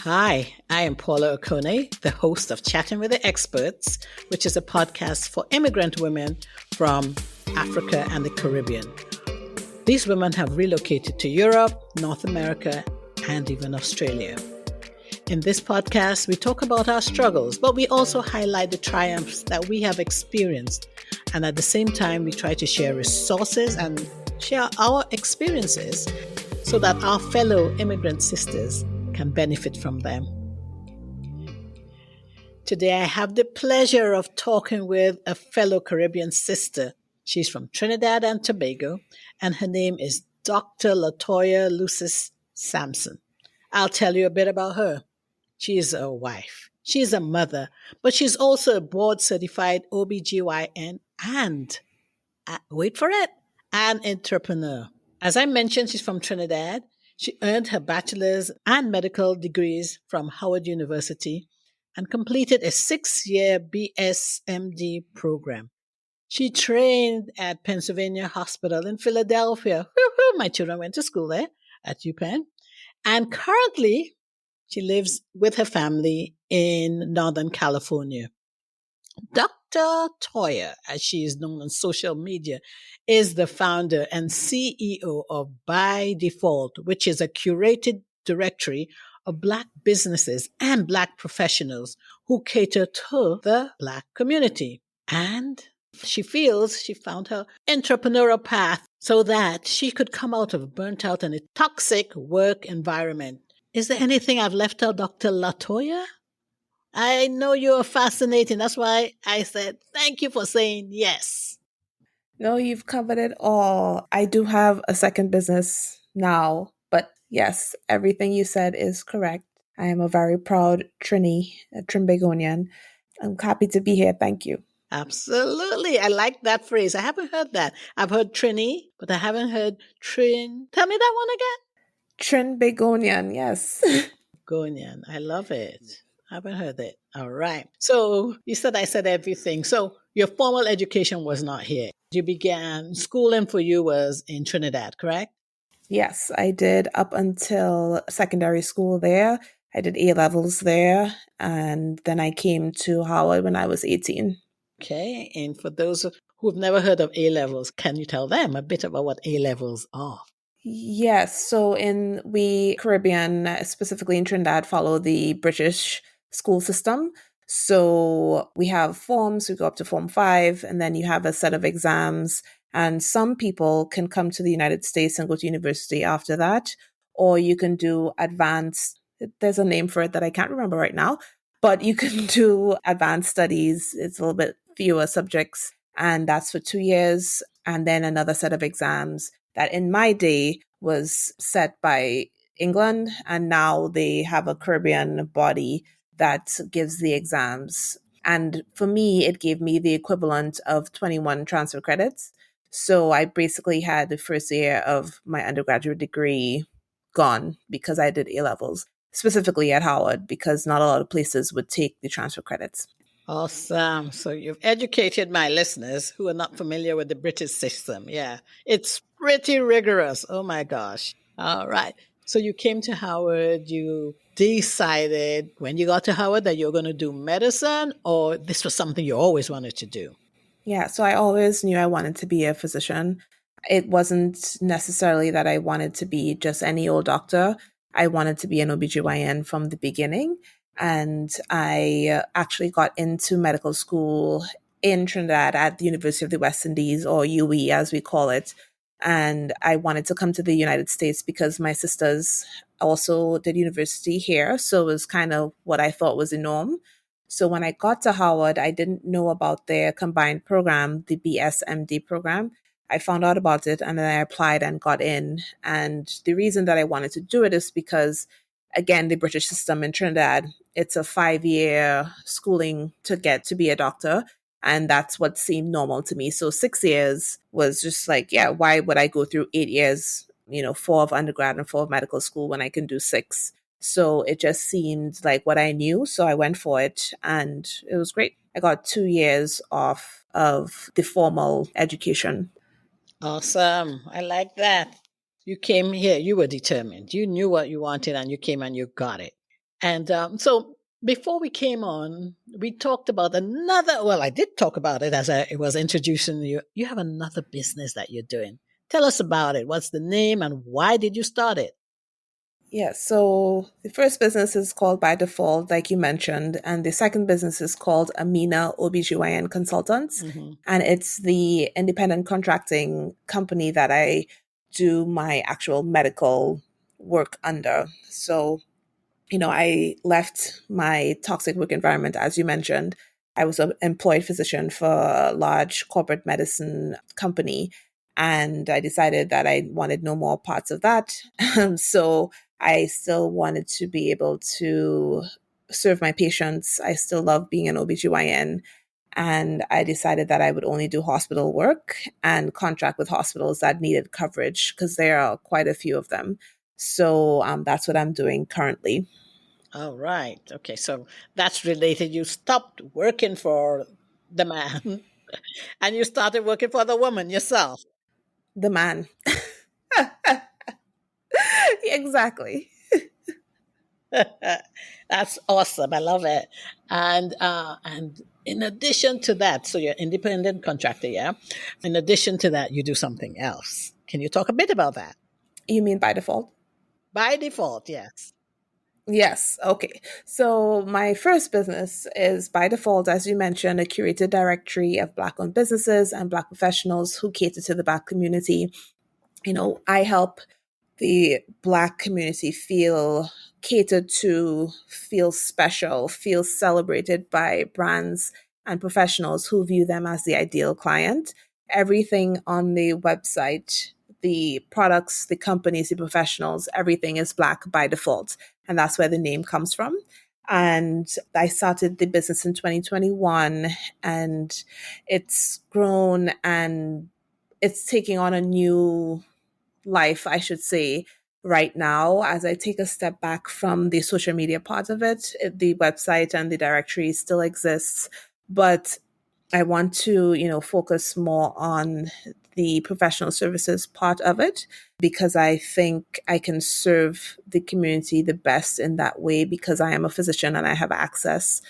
Hi, I am Paula Okone, the host of Chatting with the Experts, which is a podcast for immigrant women from Africa and the Caribbean. These women have relocated to Europe, North America, and even Australia. In this podcast, we talk about our struggles, but we also highlight the triumphs that we have experienced. And at the same time, we try to share resources and share our experiences so that our fellow immigrant sisters can benefit from them. Today, I have the pleasure of talking with a fellow Caribbean sister. She's from Trinidad and Tobago, and her name is Dr. Latoya Lucis Sampson. I'll tell you a bit about her. She's a wife, she's a mother, but she's also a board-certified OBGYN and, wait for it, an entrepreneur. As I mentioned, she's from Trinidad. She earned her bachelor's and medical degrees from Howard University and completed a 6-year BSMD program. She trained at Pennsylvania Hospital in Philadelphia. Woo-hoo, my children went to school there at UPenn. And currently, she lives with her family in Northern California. Dr. Toya, as she is known on social media, is the founder and CEO of By Default, which is a curated directory of Black businesses and Black professionals who cater to the Black community. And she feels she found her entrepreneurial path so that she could come out of burnt out and a toxic work environment. Is there anything I've left out, Dr. Latoya? I know you're fascinating. That's why I said thank you for saying yes. No, you've covered it all. I do have a second business now, but yes, everything you said is correct. I am a very proud Trini, a Trimbagonian. I'm happy to be here. Thank you. Absolutely. I like that phrase. I haven't heard that. I've heard Trini, but I haven't heard Trin. Tell me that one again. Trimbagonian, yes. Gonian. I love it. I haven't heard it. All right. So you said I said everything. So your formal education was not here. You began schooling for you was in Trinidad, correct? Yes, I did up until secondary school there. I did A-levels there, and then I came to Howard when I was 18. Okay. And for those who've never heard of A-levels, can you tell them a bit about what A-levels are? Yes, so we Caribbean, specifically in Trinidad, follow the British school system. So we have forms, we go up to Form 5, and then you have a set of exams. And some people can come to the United States and go to university after that, or you can do advanced, there's a name for it that I can't remember right now, but you can do advanced studies. It's a little bit fewer subjects, and that's for 2 years, and then another set of exams that in my day was set by England, and now they have a Caribbean body that gives the exams. And for me, it gave me the equivalent of 21 transfer credits. So I basically had the first year of my undergraduate degree gone because I did A-levels, specifically at Howard, because not a lot of places would take the transfer credits. Awesome. So you've educated my listeners who are not familiar with the British system. Yeah, it's pretty rigorous. Oh my gosh. All right. So you came to Howard, you decided when you got to Howard that you're going to do medicine, or this was something you always wanted to do? Yeah, so I always knew I wanted to be a physician. It wasn't necessarily that I wanted to be just any old doctor. I wanted to be an OBGYN from the beginning. And I actually got into medical school in Trinidad at the University of the West Indies, or UE as we call it. And I wanted to come to the United States because my sisters also did university here. So it was kind of what I thought was the norm. So when I got to Howard, I didn't know about their combined program, the BSMD program. I found out about it and then I applied and got in. And the reason that I wanted to do it is because, again, the British system in Trinidad, it's a 5-year schooling to get to be a doctor. And that's what seemed normal to me. So 6 years was just like, yeah, why would I go through 8 years, 4 of undergrad and 4 of medical school when I can do 6? So it just seemed like what I knew. So I went for it and it was great. I got 2 years off of the formal education. Awesome. I like that. You came here, you were determined. You knew what you wanted and you came and you got it. And so before we came on, we talked about another. Well, I did talk about it as I was introducing you. You have another business that you're doing. Tell us about it. What's the name and why did you start it? Yeah, so the first business is called By Default, like you mentioned, and the second business is called Amina OBGYN Consultants. Hmm. And it's the independent contracting company that I do my actual medical work under. So, I left my toxic work environment, as you mentioned. I was an employed physician for a large corporate medicine company, and I decided that I wanted no more parts of that. So I still wanted to be able to serve my patients. I still love being an OBGYN. And I decided that I would only do hospital work and contract with hospitals that needed coverage because there are quite a few of them. So that's what I'm doing currently. All right. Okay. So that's related. You stopped working for the man and you started working for the woman yourself. The man. Exactly. That's awesome. I love it. And in addition to that, so you're independent contractor, yeah. In addition to that, you do something else. Can you talk a bit about that? You mean by default? By default, yes. Yes. Okay. So my first business is by default, as you mentioned, a curated directory of Black owned businesses and Black professionals who cater to the Black community. I help the Black community feel catered to, feel special, feel celebrated by brands and professionals who view them as the ideal client. Everything on the website, the products, the companies, the professionals, everything is Black by default. And that's where the name comes from. And I started the business in 2021, and it's grown and it's taking on a new life, I should say, right now. As I take a step back from the social media part of the website and the directory still exists, but I want to, focus more on the professional services part of it because I think I can serve the community the best in that way because I am a physician and I have access.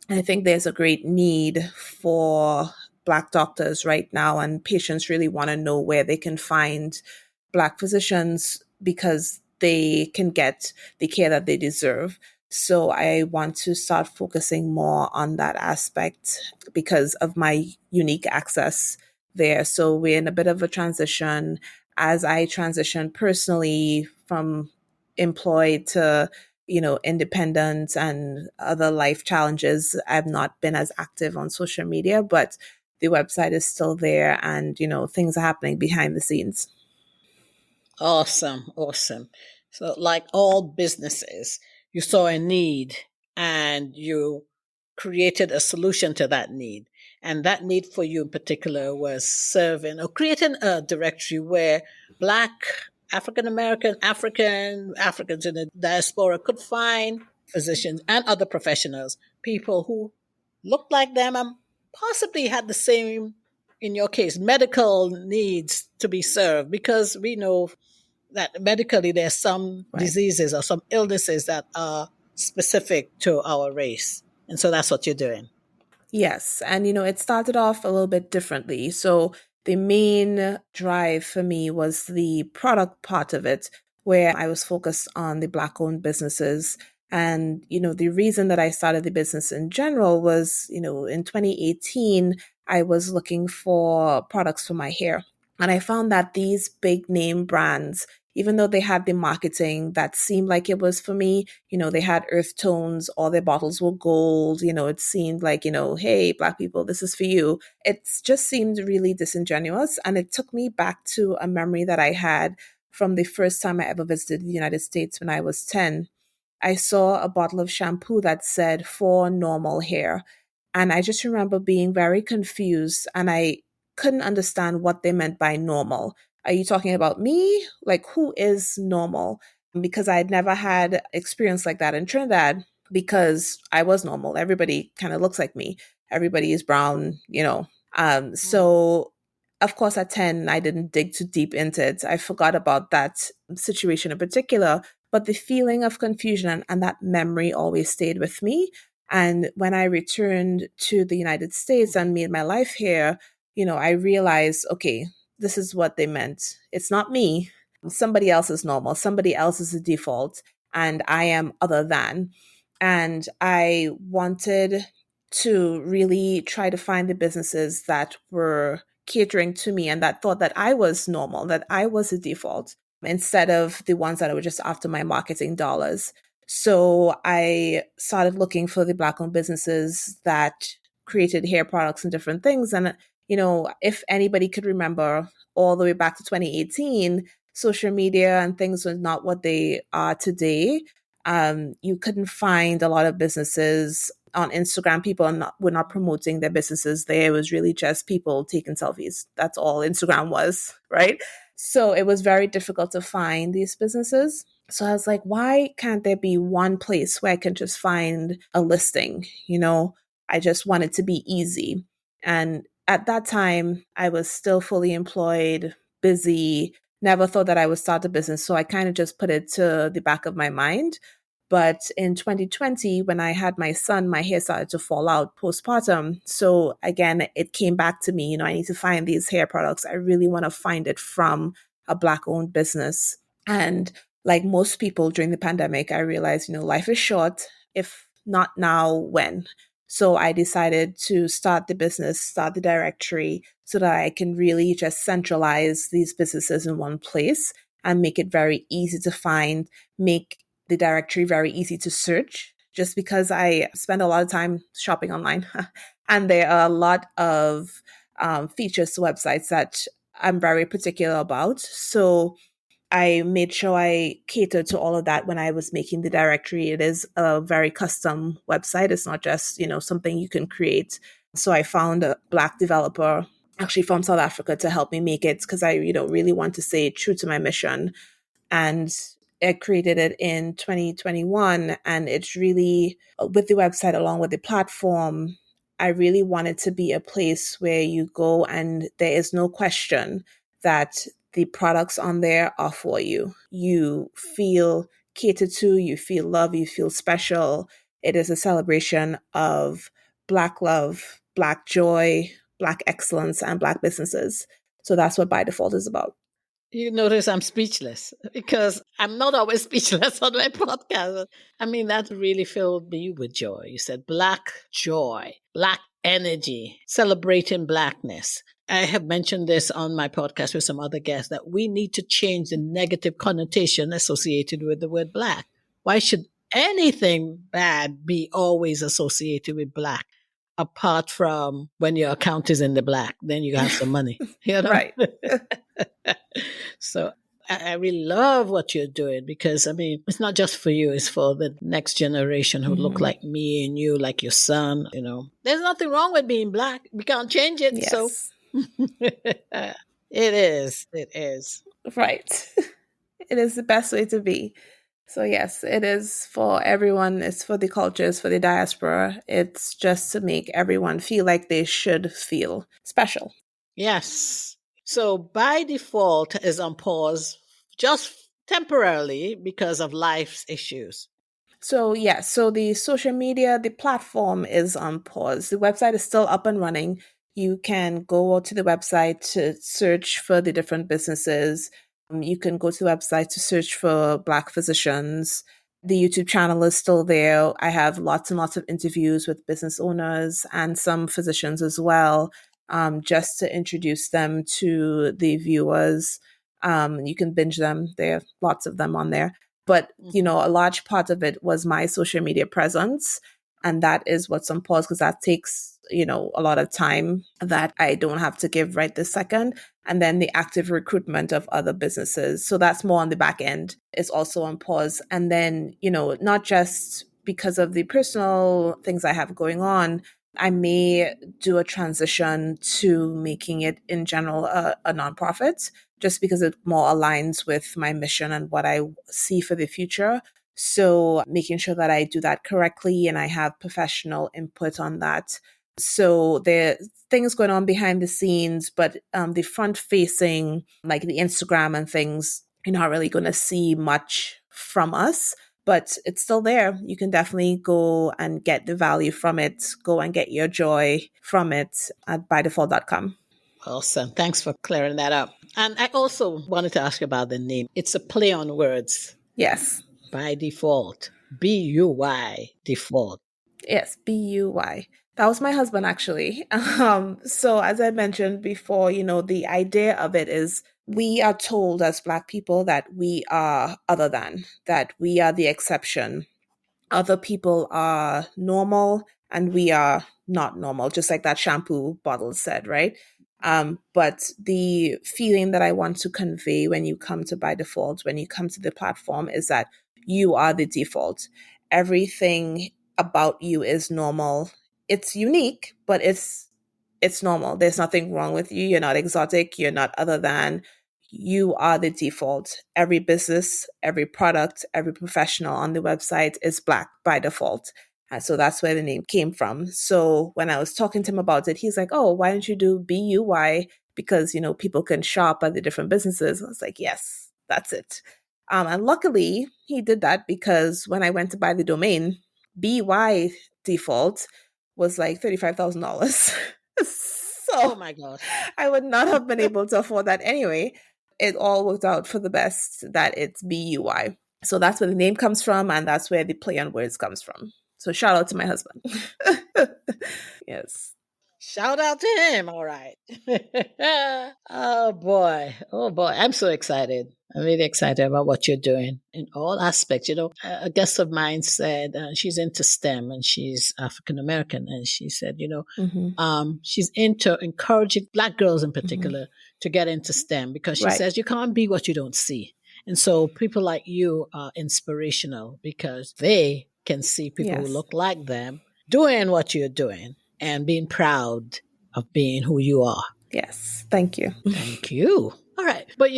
I think there's a great need for Black doctors right now, and patients really want to know where they can find Black physicians because they can get the care that they deserve. So I want to start focusing more on that aspect because of my unique access there. So we're in a bit of a transition as I transition personally from employed to independence and other life challenges. I've not been as active on social media, but the website is still there and, things are happening behind the scenes. Awesome. Awesome. So, like all businesses, you saw a need and you created a solution to that need. And that need for you in particular was serving or creating a directory where Black, African American, Africans in the diaspora could find physicians and other professionals, people who looked like them and possibly had the same, in your case, medical needs to be served, because we know that medically there's some Right. diseases or some illnesses that are specific to our race. And so that's what you're doing. Yes. And, it started off a little bit differently. So the main drive for me was the product part of it, where I was focused on the Black owned businesses. And, the reason that I started the business in general was, in 2018, I was looking for products for my hair. And I found that these big name brands, even though they had the marketing that seemed like it was for me, they had earth tones, all their bottles were gold, it seemed like, hey, Black people, this is for you. It just seemed really disingenuous. And it took me back to a memory that I had from the first time I ever visited the United States when I was 10. I saw a bottle of shampoo that said for normal hair. And I just remember being very confused and I couldn't understand what they meant by normal. Are you talking about me? Like, who is normal? Because I had never had experience like that in Trinidad because I was normal. Everybody kind of looks like me. Everybody is brown. Mm. So, of course, at 10, I didn't dig too deep into it. I forgot about that situation in particular. But the feeling of confusion and that memory always stayed with me. And when I returned to the United States and made my life here, I realized, okay, this is what they meant. It's not me. Somebody else is normal. Somebody else is the default. And I am other than. And I wanted to really try to find the businesses that were catering to me and that thought that I was normal, that I was the default, instead of the ones that were just after my marketing dollars. So I started looking for the Black owned businesses that created hair products and different things. And, if anybody could remember all the way back to 2018, social media and things were not what they are today. You couldn't find a lot of businesses on Instagram. People were not promoting their businesses there. It was really just people taking selfies. That's all Instagram was, right? So it was very difficult to find these businesses. So I was like, why can't there be one place where I can just find a listing? I just want it to be easy. And at that time, I was still fully employed, busy, never thought that I would start a business. So I kind of just put it to the back of my mind. But in 2020, when I had my son, my hair started to fall out postpartum. So again, it came back to me, I need to find these hair products. I really want to find it from a Black owned business. And like most people during the pandemic, I realized, life is short. If not now, when? So I decided to start the business, start the directory so that I can really just centralize these businesses in one place and make it very easy to find, make the directory very easy to search, just because I spend a lot of time shopping online. And there are a lot of features to websites that I'm very particular about. So I made sure I catered to all of that when I was making the directory. It is a very custom website. It's not just, something you can create. So I found a Black developer, actually from South Africa, to help me make it, because I, really want to stay true to my mission. And I created it in 2021. And it's really, with the website along with the platform, I really wanted to be a place where you go and there is no question that the products on there are for you. You feel catered to, you feel love, you feel special. It is a celebration of Black love, Black joy, Black excellence, and Black businesses. So that's what By Default is about. You notice I'm speechless because I'm not always speechless on my podcast. I mean, that really filled me with joy. You said Black joy, Black energy, celebrating Blackness. I have mentioned this on my podcast with some other guests that we need to change the negative connotation associated with the word Black. Why should anything bad be always associated with Black? Apart from when your account is in the black, then you have some money, Right. So I really love what you're doing because, I mean, it's not just for you, it's for the next generation who look like me and you, like your son, There's nothing wrong with being Black. We can't change it. Yes. So it is. Right. It is the best way to be. So yes, it is for everyone. It's for the cultures, for the diaspora. It's just to make everyone feel like they should feel special. Yes. So By Default is on pause just temporarily because of life's issues. So yeah, so the social media, the platform is on pause. The website is still up and running. You can go to the website to search for the different businesses. You can go to the website to search for Black physicians. The YouTube channel is still there. I have lots and lots of interviews with business owners and some physicians as well, just to introduce them to the viewers. You can binge them. There are lots of them on there. But, a large part of it was my social media presence. And that is what's on pause because that takes, a lot of time that I don't have to give right this second. And then the active recruitment of other businesses. So that's more on the back end is also on pause. And then, not just because of the personal things I have going on, I may do a transition to making it in general a nonprofit just because it more aligns with my mission and what I see for the future. So making sure that I do that correctly and I have professional input on that. So there are things going on behind the scenes, but the front facing, like the Instagram and things, you're not really going to see much from us, but it's still there. You can definitely go and get the value from it. Go and get your joy from it at bydefault.com. Awesome. Thanks for clearing that up. And I also wanted to ask you about the name. It's a play on words. Yes. By default. BUY default. Yes, BUY. That was my husband, actually. So as I mentioned before, the idea of it is we are told as Black people that we are other than, that we are the exception. Other people are normal and we are not normal, just like that shampoo bottle said, right? But the feeling that I want to convey when you come to By Default, when you come to the platform, is that you are the default. Everything about you is normal. It's unique, but it's normal. There's nothing wrong with you. You're not exotic. You're not other than. You are the default. Every business, every product, every professional on the website is Black by default. And so that's where the name came from. So when I was talking to him about it, he's like, oh, why don't you do BUY? Because, people can shop at the different businesses. I was like, yes, that's it. And luckily, he did that because when I went to buy the domain, BY default was like $35,000. Oh my gosh. I would not have been able to afford that anyway. It all worked out for the best that it's BUY. So that's where the name comes from, and that's where the play on words comes from. So shout out to my husband. Yes. Shout out to him. All right. Oh boy. Oh boy. I'm so excited. I'm really excited about what you're doing in all aspects. A guest of mine said she's into STEM and she's African American. And she said, she's into encouraging Black girls in particular to get into STEM because she says you can't be what you don't see. And so people like you are inspirational because they can see people who look like them doing what you're doing and being proud of being who you are. Yes. Thank you. Thank you. All right. But,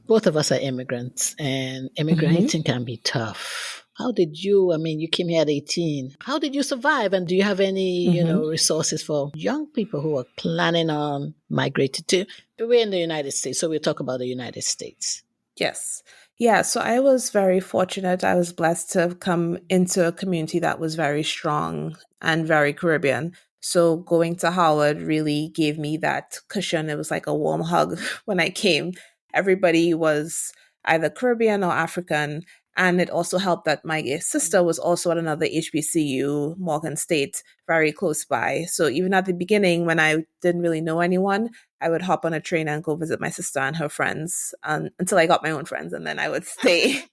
both of us are immigrants and immigrating can be tough. How did you, you came here at 18. How did you survive? And do you have any, resources for young people who are planning on migrating to, we're in the United States. So we'll talk about the United States. Yes. Yeah. So I was very fortunate. I was blessed to come into a community that was very strong and very Caribbean. So going to Howard really gave me that cushion. It was like a warm hug when I came. Everybody was either Caribbean or African. And it also helped that my sister was also at another HBCU, Morgan State, very close by. So even at the beginning, when I didn't really know anyone, I would hop on a train and go visit my sister and her friends until I got my own friends, and then I would stay.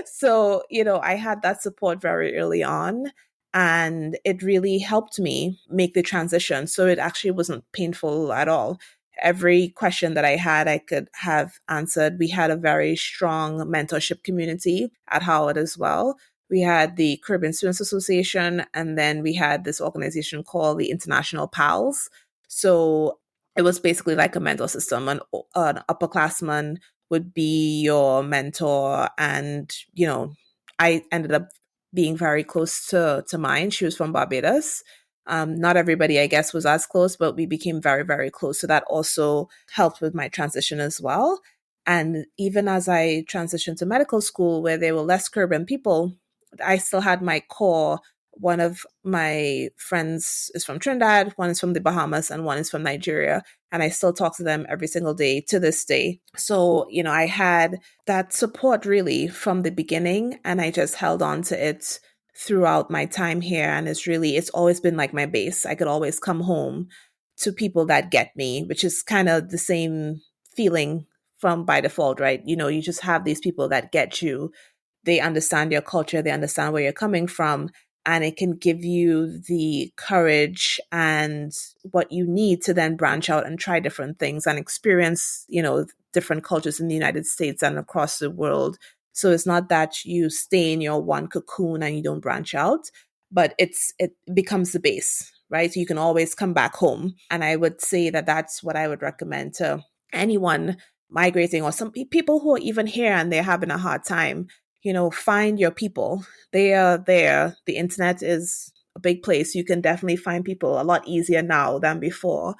So, I had that support very early on. And it really helped me make the transition. So it actually wasn't painful at all. Every question that I had, I could have answered. We had a very strong mentorship community at Howard as well. We had the Caribbean Students Association, and then we had this organization called the International PALS. So it was basically like a mentor system. An upperclassman would be your mentor. And, I ended up being very close to mine. She was from Barbados. Not everybody, I guess, was as close, but we became very, very close. So that also helped with my transition as well. And even as I transitioned to medical school, where there were less Caribbean people, I still had my core. One of my friends is from Trinidad, one is from the Bahamas, and one is from Nigeria. And I still talk to them every single day to this day. So, I had that support really from the beginning, and I just held on to it throughout my time here. And it's always been like my base. I could always come home to people that get me, which is kind of the same feeling from By Default, right? You just have these people that get you. They understand your culture. They understand where you're coming from. And it can give you the courage and what you need to then branch out and try different things and experience, different cultures in the United States and across the world. So it's not that you stay in your one cocoon and you don't branch out, but it becomes the base, right? So you can always come back home. And I would say that that's what I would recommend to anyone migrating, or some people who are even here and they're having a hard time. Find your people. They are there. The internet is a big place. You can definitely find people a lot easier now than before.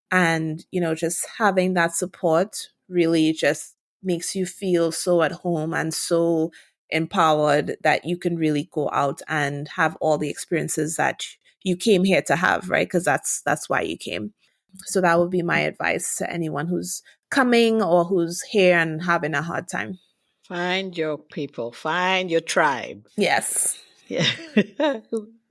And, just having that support really just makes you feel so at home and so empowered that you can really go out and have all the experiences that you came here to have, right? Because that's why you came. So that would be my advice to anyone who's coming or who's here and having a hard time. Find your people, find your tribe. Yes. Yeah.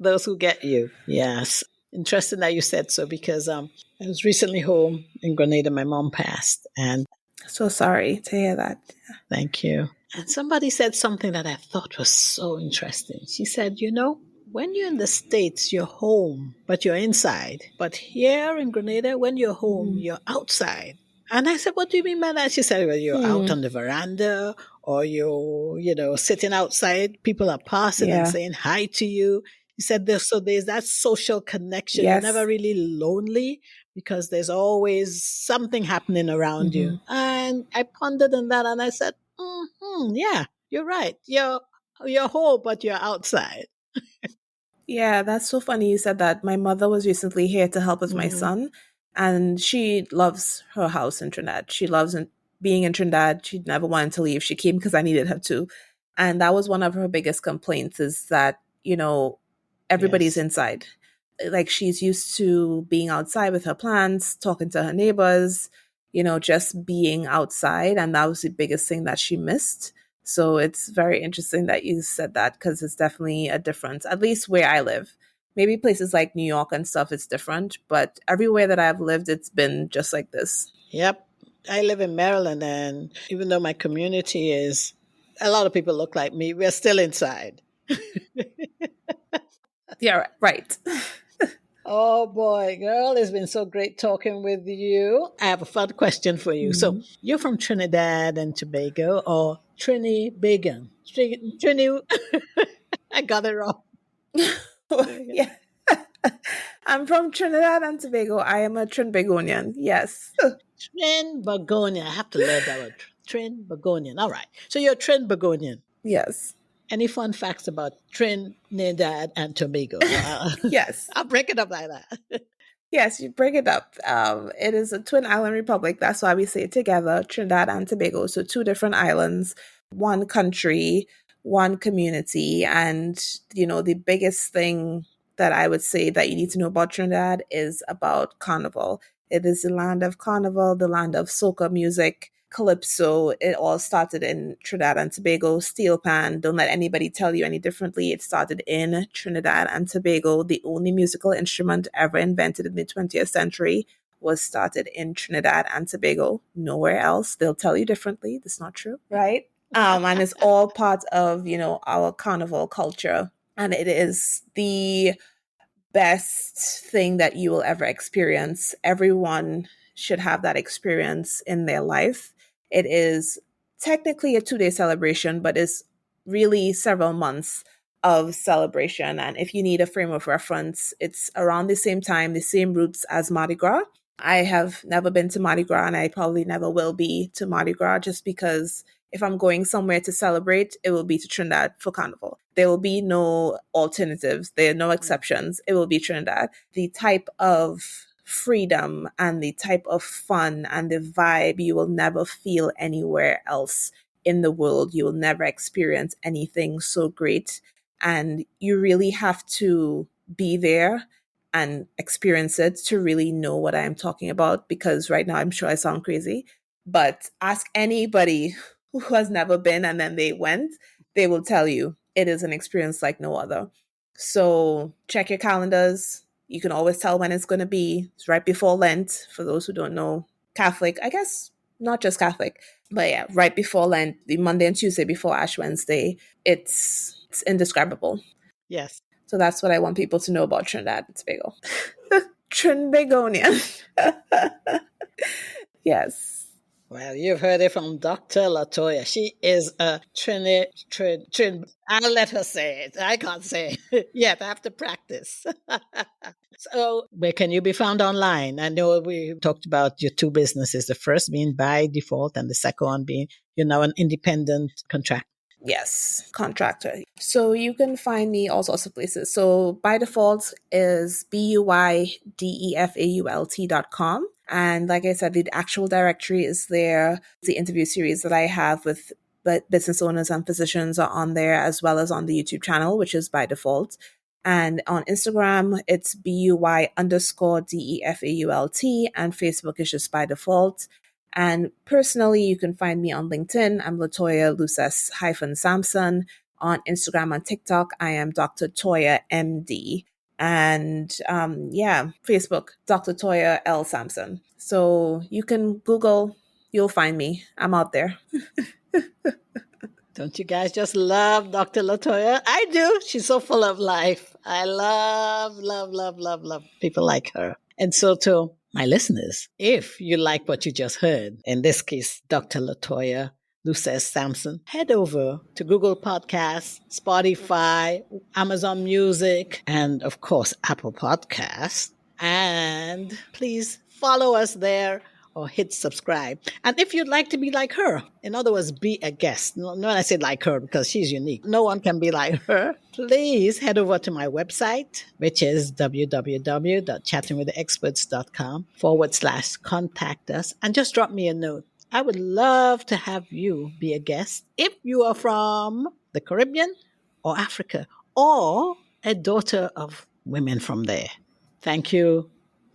Those who get you. Yes. Interesting that you said so, because I was recently home in Grenada. My mom passed, and So sorry to hear that. thank you. And somebody said something that I thought was so interesting. She said, when you're in the States, you're home, but you're inside. But here in Grenada, when you're home, you're outside. And I said, what do you mean by that? She said, well, you're out on the veranda, or you're, sitting outside. People are passing and saying hi to you. He said, so there's that social connection. Yes. You're never really lonely because there's always something happening around you. And I pondered on that, and I said, yeah, you're right. You're home, but you're outside. Yeah, that's so funny you said that. My mother was recently here to help with my son, and she loves her house in Trinidad. She loves being in Trinidad. She never wanted to leave. She came because I needed her to. And that was one of her biggest complaints, is that, everybody's inside. Like, she's used to being outside with her plants, talking to her neighbors, just being outside. And that was the biggest thing that she missed. So it's very interesting that you said that, because it's definitely a difference, at least where I live. Maybe places like New York and stuff, it's different. But everywhere that I've lived, it's been just like this. Yep. I live in Maryland, and even though my community is, a lot of people look like me, we're still inside. Yeah, right. Oh boy, girl, it's been so great talking with you. I have a fun question for you. So, you're from Trinidad and Tobago, or Trini-Bagan? Trini, I got it wrong. Yeah. I'm from Trinidad and Tobago. I am a Trinbagonian. Yes. Trinbagonian. I have to learn that word. Trinbagonian. All right. So you're Trinbagonian. Yes. Any fun facts about Trinidad and Tobago? Yes. I'll break it up like that. Yes, you break it up. It is a twin island republic. That's why we say it together, Trinidad and Tobago. So 2 different islands, 1 country, 1 community. And, the biggest thing that I would say that you need to know about Trinidad is about Carnival. It is the land of Carnival, the land of soca music, calypso. It all started in Trinidad and Tobago. Steel pan, don't let anybody tell you any differently. It started in Trinidad and Tobago. The only musical instrument ever invented in the 20th century was started in Trinidad and Tobago. Nowhere else. They'll tell you differently. That's not true, right? And it's all part of, our carnival culture. And it is the best thing that you will ever experience. Everyone should have that experience in their life. It is technically a 2-day celebration, but it's really several months of celebration. And if you need a frame of reference, it's around the same time, the same roots as Mardi Gras. I have never been to Mardi Gras, and I probably never will be to Mardi Gras, just because if I'm going somewhere to celebrate, it will be to Trinidad for Carnival. There will be no alternatives. There are no exceptions. It will be Trinidad. The type of freedom and the type of fun and the vibe you will never feel anywhere else in the world. You will never experience anything so great. And you really have to be there and experience it to really know what I'm talking about, because right now I'm sure I sound crazy, but ask anybody who has never been and then they went, they will tell you it is an experience like no other. So check your calendars. You can always tell when it's going to be. It's right before Lent, for those who don't know. Catholic, I guess, not just Catholic, but yeah, right before Lent, the Monday and Tuesday before Ash Wednesday. It's indescribable. Yes. So that's what I want people to know about Trinidad and Tobago. Trinbagonian. Yes. Well, you've heard it from Dr. Latoya. She is a I'll let her say it. I can't say it yet. I have to practice. So, where can you be found online? I know we talked about your 2 businesses, the first being By Default and the second one being you're now an independent contractor. Yes, contractor. So you can find me all sorts of places. So By Default is BUYDEFAULT.com. And like I said, the actual directory is there. The interview series that I have with but business owners and physicians are on there, as well as on the YouTube channel, which is by default. And on Instagram, it's BUY_DEFAULT, and Facebook is just by default. And personally, you can find me on LinkedIn. I'm Latoya Luces-Sampson. On Instagram and TikTok, I am Dr. Toya MD. And Facebook, Dr. Toya L. Sampson. So you can Google, you'll find me. I'm out there. Don't you guys just love Dr. Latoya? I do. She's so full of life. I love people like her. And so to my listeners, if you like what you just heard, in this case, Dr. Latoya Luces-Sampson, head over to Google Podcasts, Spotify, Amazon Music, and of course, Apple Podcasts. And please follow us there or hit subscribe. And if you'd like to be like her, in other words, be a guest. No, I say like her because she's unique. No one can be like her. Please head over to my website, which is www.chattingwiththeexperts.com/contact us, and just drop me a note. I would love to have you be a guest if you are from the Caribbean or Africa or a daughter of women from there. Thank you,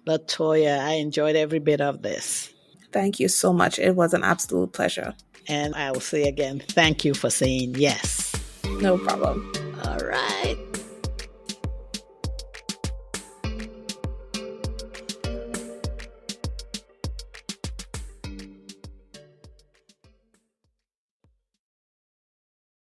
Latoya. I enjoyed every bit of this. Thank you so much. It was an absolute pleasure. And I will say again, thank you for saying yes. No problem. All right.